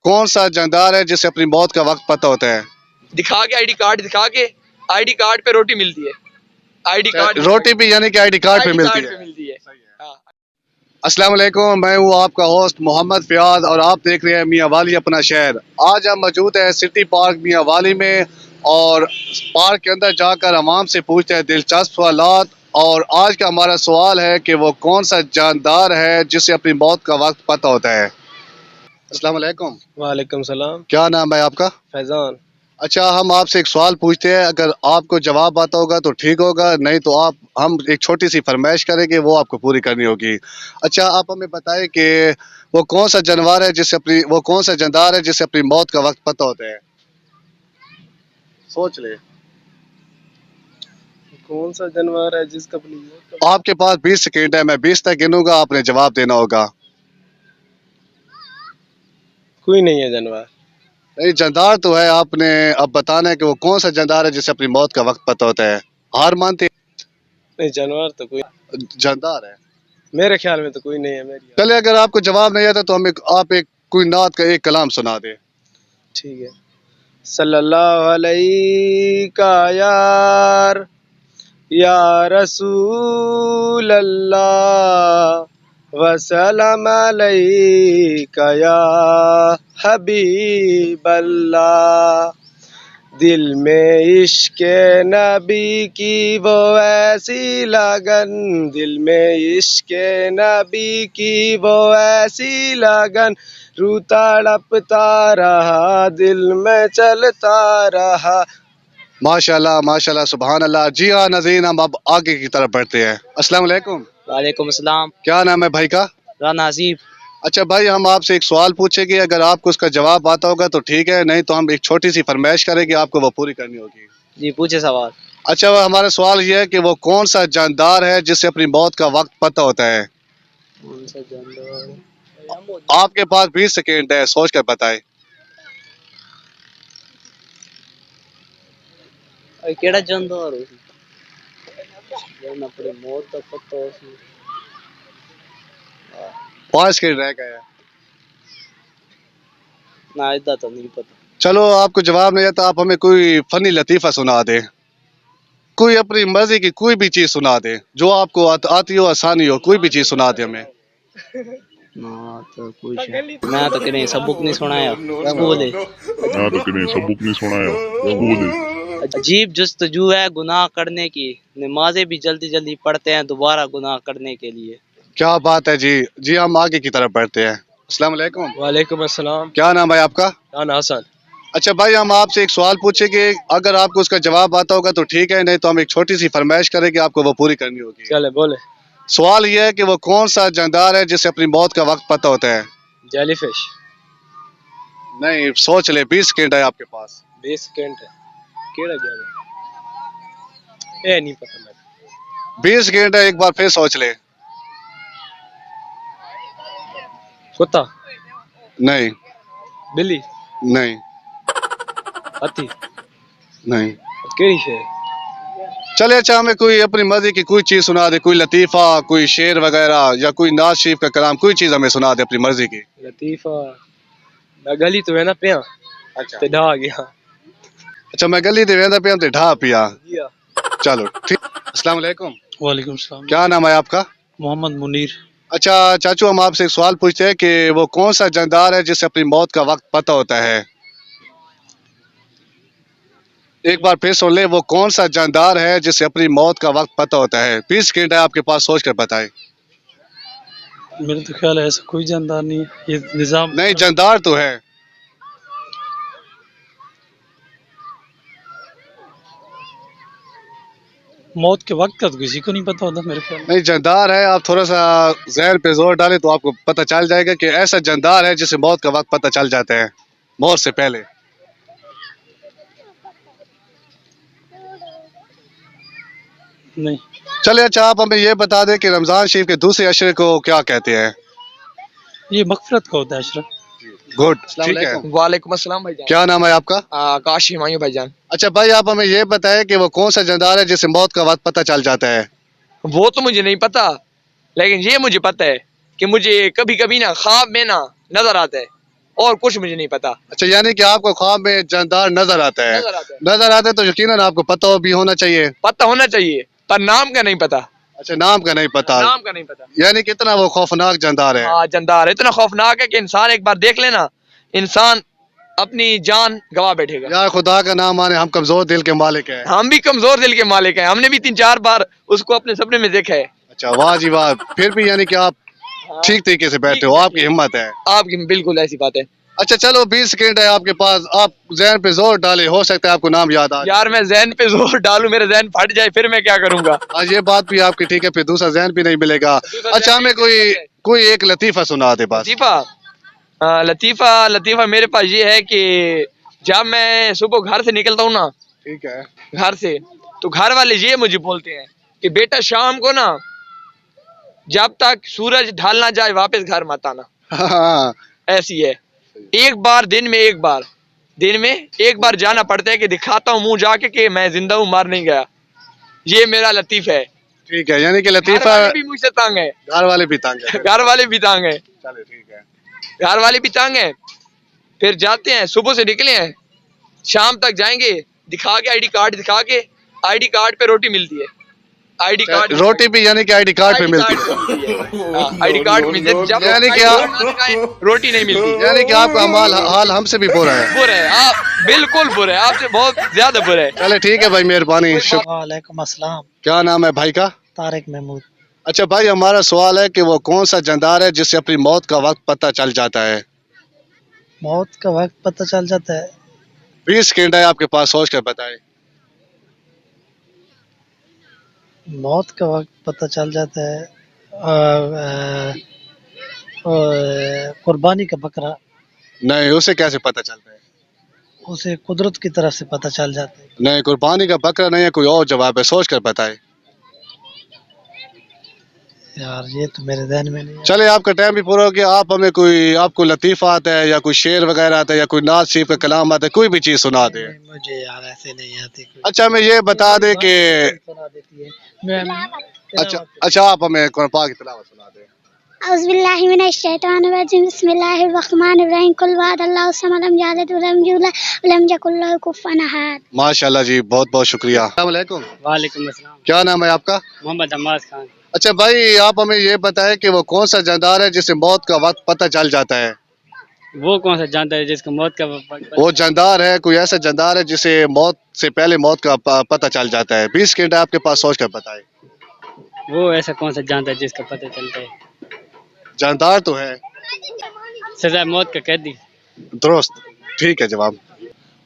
कौन सा जानदार है जिसे अपनी मौत का वक्त पता होता है? दिखा के आईडी कार्ड दिखा के, आईडी कार्ड पे रोटी मिलती है। आईडी कार्ड रोटी भी यानी कि आईडी कार्ड पे मिलती है। हाँ। अस्सलाम वालेकुम, मैं हूँ आपका होस्ट मोहम्मद फ़ियाद और आप देख रहे हैं मियाँ वाली अपना शहर। आज हम मौजूद हैं सिटी पार्क मियाँ वाली में और पार्क के अंदर जाकर आवाम से पूछते हैं दिलचस्प सवालात। और आज का हमारा सवाल है कि वो कौन सा जानदार है जिसे अपनी मौत का वक्त पता होता है। अस्सलाम वालेकुम। वालेकुम सलाम। क्या नाम है आपका? फैजान। अच्छा, हम आपसे एक सवाल पूछते हैं, अगर आपको जवाब आता होगा तो ठीक होगा, नहीं तो हम एक छोटी सी फरमाइश करेंगे, वो आपको पूरी करनी होगी। अच्छा, आप हमें बताएं कि वो कौन सा जानवर है जिसे वो कौन सा जानदार है जिसे अपनी मौत का वक्त पता होता है? सोच ले। कौन सा जानवर है जिसका आपके पास 20 सेकेंड है, मैं 20 तक गिनूंगा, आपने जवाब देना होगा। कोई नहीं है जानवर। नहीं, जानदार तो है, आपने अब बताना है कि वो कौन सा जानदार है जिसे अपनी मौत का वक्त पता होता है। हार मानते? नहीं, जानवर तो कोई जानदार है मेरे ख्याल में तो कोई नहीं है मेरी। चले, अगर आपको जवाब नहीं आता तो आप एक कोई नात का एक कलाम सुना दे। ठीक है। सल्लल्लाहु अलैहि का यार या रसूल अल्लाह वसल्लम अलैका या हबीब अल्लाह। दिल में इश्क नबी की वो ऐसी लगन, दिल में इश्क नबी की वो ऐसी लगन, रू तड़पता रहा दिल में चलता रहा। माशाल्लाह माशाल्लाह, सुभान अल्लाह। जी हाँ नाज़रीन, हम अब आगे की तरफ बढ़ते हैं। अस्सलाम वालेकुम। वालेकुम अस्सलाम। क्या नाम है भाई का? राना हसीब। अच्छा भाई, हम आपसे एक सवाल पूछेंगे, अगर आपको उसका जवाब आता होगा तो ठीक है, नहीं तो हम एक छोटी सी फरमाइश करेंगे, आपको वो पूरी करनी होगी। जी पूछे सवाल। अच्छा, वो हमारा सवाल ये है कि वो कौन सा जानदार है जिसे अपनी मौत का वक्त पता होता है? कौन सा जानवर? आपके पास 20 सेकेंड है, सोच कर बताए। केड़ा जानवर हो जन अपनी मौत का पता हो? 5 सेकेंड रह गए। ना इदा तो नहीं पता। चलो, आपको जवाब नहीं आता, आप हमें कोई फनी लतीफ़ा सुना दे, कोई अपनी मर्जी की कोई भी चीज सुना दे, जो आपको आती हो, आसानी हो, कोई भी चीज सुना दे हमें। ना तो कुछ मैं तो कहीं सबक नहीं सुनाया स्कूल है। मैं तो कहीं सबक नहीं सुनाया स्कूल है। अजीब जस्तजू है गुनाह करने की, नमाजें भी जल्दी जल्दी पढ़ते हैं दोबारा गुनाह करने के लिए। क्या बात है जी। जी, हम आगे की तरफ बढ़ते हैं। अस्सलाम वालेकुम। वालेकुम अस्सलाम। क्या नाम है आपका? राना हसन। अच्छा भाई, हम आपसे एक सवाल पूछेंगे, अगर आपको उसका जवाब आता होगा तो ठीक है, नहीं तो हम एक छोटी सी फरमाइश करेंगे, आपको वो पूरी करनी होगी। चले बोले। सवाल यह है कि वो कौन सा जानदार है जिसे अपनी मौत का वक्त पता होता है? जेलीफिश। नहीं, सोच ले, 20 सेकेंड है आपके पास। 20 सेकंड है। केड़ा जानवर? ए नहीं पता मेरे। 20 सेकेंड है, एक बार फिर सोच ले। कुत्ता। नहीं। बिल्ली। नहीं। हाथी। नहीं। केड़ी शे? चले, अच्छा हमें कोई अपनी मर्जी की कोई चीज सुना दे, कोई लतीफा, कोई शेर वगैरह या कोई नाज शरीफ का कलाम, कोई चीज हमें सुना दे अपनी मर्जी की। लतीफा। मैं गली तो है ना पिया। अच्छा। ते ढा गया। अच्छा, मैं गली दे वेंदा पे हम ढा पिया। जिया। चलो ठीक। अस्सलाम वालेकुम। वालेकुम सलाम। क्या नाम है आपका? मोहम्मद मुनीर। अच्छा चाचू, हम आपसे एक सवाल पूछते हैं कि वो कौन सा जानदार है जिसे अपनी मौत का वक्त पता होता है? एक बार फिर सुन ले, वो कौन सा जानदार है जिसे अपनी मौत का वक्त पता होता है? 20 सेकेंड है आपके पास, सोच कर बताए। मेरे तो ख्याल है ऐसा कोई जानदार नहीं है, ये निजाम। नहीं, जानदार तो है। मौत के वक्त का तो किसी को नहीं पता होता मेरे ख्याल में। नहीं, जानदार है, आप थोड़ा सा जहर पे जोर डालें तो आपको पता चल जाएगा कि ऐसा जानदार है जिसे मौत का वक्त पता चल जाता है, मौत से पहले। नहीं। चलिए, अच्छा आप हमें ये बता दें कि रमजान शरीफ के दूसरे अशरे को क्या कहते हैं? ये मगफरत का होता है अशरफ। गुड, ठीक है। वालेकुम अस्सलाम भाईजान। क्या नाम है आपका? आकाश हिमायू भाईजान। अच्छा भाई, आप हमें ये बताएं कि वो कौन सा जानदार है जिसे मौत का वक्त पता चल जाता है? वो तो मुझे नहीं पता, लेकिन ये मुझे पता है कि मुझे कभी कभी ना ख्वाब में ना नजर आता है और कुछ मुझे नहीं पता। अच्छा, यानी कि आपको ख्वाब में जानदार नजर आता है। नजर आता है तो यकीनन आपको पता भी होना चाहिए। पता होना चाहिए पर नाम का नहीं पता। अच्छा, नाम का नहीं पता। नाम का नहीं पता। यानी कितना वो खौफनाक जानदार है। हाँ, जानदार है, इतना खौफनाक है कि इंसान एक बार देख लेना, इंसान अपनी जान गवा बैठेगा। यार खुदा का नाम माने, हम कमजोर दिल के मालिक हैं। हम भी कमजोर दिल के मालिक हैं, हमने भी 3-4 बार उसको अपने सपने में देखा है। अच्छा, वाह जी वाह। फिर भी यानी कि आप ठीक तरीके से बैठे हो, आपकी हिम्मत है। आपकी बिल्कुल ऐसी बात है। अच्छा चलो, 20 सेकंड है आपके पास, आप जहन पे जोर डाले, हो सकता है आपको नाम याद आ जाए। यार मैं जहन पे जोर डालूं, मेरा जहन फट जाए, फिर मैं क्या करूंगा। आज ये बात भी आपकी ठीक है, फिर दूसरा जहन भी नहीं मिलेगा। अच्छा, हमें कोई एक लतीफा सुना दे बस। लतीफा लतीफा मेरे पास ये है कि जब मैं सुबह घर से निकलता हूँ ना, ठीक है, घर से, तो घर वाले ये मुझे बोलते हैं कि बेटा शाम को ना जब तक सूरज ढल ना जाए वापस घर मत आना। हाँ, ऐसी है। एक बार दिन में एक बार जाना पड़ता है कि दिखाता हूँ मुंह जाके कि मैं जिंदा हूँ, मर नहीं गया। ये मेरा लतीफा है। ठीक है, यानी कि लतीफा। घर वाले भी मुझसे तंग है। घर वाले भी तंग है। घर वाले भी तंग है। चले ठीक है। घर वाले भी तंग है। फिर जाते हैं, सुबह से निकले हैं, शाम तक जाएंगे, दिखा के आईडी कार्ड पे रोटी मिलती है। आईडी कार्ड रोटी भी यानी कि आईडी कार्ड पे मिलती है। आईडी कार्ड मिलती है, जब यानी कि रोटी नहीं मिलती। यानी कि आपका हाल हमसे भी बुरा है। बुरा है, आप बिल्कुल बुरा है, आपसे बहुत ज्यादा बुरा है। चले ठीक है भाई, मेहरबानी। वालेकुम अस्सलाम। क्या नाम है भाई का? तारिक महमूद। अच्छा भाई, हमारा सवाल है कि वो कौन सा जानदार है जिससे अपनी मौत का वक्त पता चल जाता है? मौत का वक्त पता चल जाता है? 20 सेकंड है आपके पास, सोच कर बताएं। मौत का वक्त पता चल जाता है, कुर्बानी का बकरा। नहीं, उसे कैसे पता चलता है? उसे कुदरत की तरफ से पता चल जाता है। नहीं, कुर्बानी का बकरा नहीं है, कोई और जवाब है, सोच कर बताएं। यार ये तो मेरे ध्यान में नहीं है। चले, आपका टाइम भी पूरा हो गया। आप हमें आपको लतीफा आता है या कोई शेर वगैरह आता है या कोई नात शरीफ का कलाम आता है, कोई भी चीज सुना दे। मुझे यार ऐसे नहीं आती कोई। अच्छा, हमें ये बता दे कि सुना देती है। मैं अच्छा आप हमें कुरान पाक की तिलावत सुना दे। औज़ुबिल्लाहि मिनश्शैतानिर्रजीम बिस्मिल्लाहिर्रहमानिर्रहीम कुल वअदल्लाहु समद लम यलिद वलम यूलद वलम यकुल लहू कुफुवन अहद। माशाल्लाह जी, बहुत बहुत शुक्रिया। अस्सलाम वालेकुम। वालेकुम अस्सलाम। क्या नाम है आपका? मोहम्मद अम्मास खान। अच्छा भाई, आप हमें ये बताएं कि वो कौन सा जानदार है जिसे मौत का वक्त पता चल जाता है? वो कौन सा जानता है जिसको मौत का वो जानदार है, कोई ऐसा जानदार है जिसे मौत से पहले मौत का पता चल जाता है। 20 सेकंड आपके पास, सोच कर बताएं। वो ऐसा कौन सा जानता है जिसका पता चलता है? जानदार तो है। सजा मौत का कैदी। दुरुस्त, ठीक है जवाब।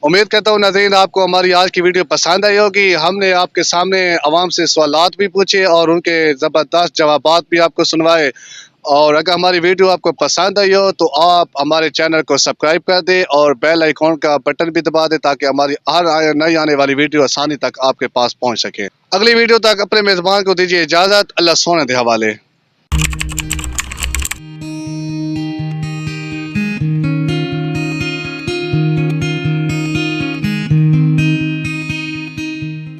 उम्मीद करता हूँ नाज़रीन आपको हमारी आज की वीडियो पसंद आई होगी। हमने आपके सामने आवाम से सवालात भी पूछे और उनके ज़बरदस्त जवाबात भी आपको सुनवाए। और अगर हमारी वीडियो आपको पसंद आई हो तो आप हमारे चैनल को सब्सक्राइब कर दें और बेल आइकॉन का बटन भी दबा दें ताकि हमारी हर नई आने वाली वीडियो आसानी तक आपके पास पहुँच सके। अगली वीडियो तक अपने मेज़बान को दीजिए इजाज़त। अल्लाह सोने दे हवाले।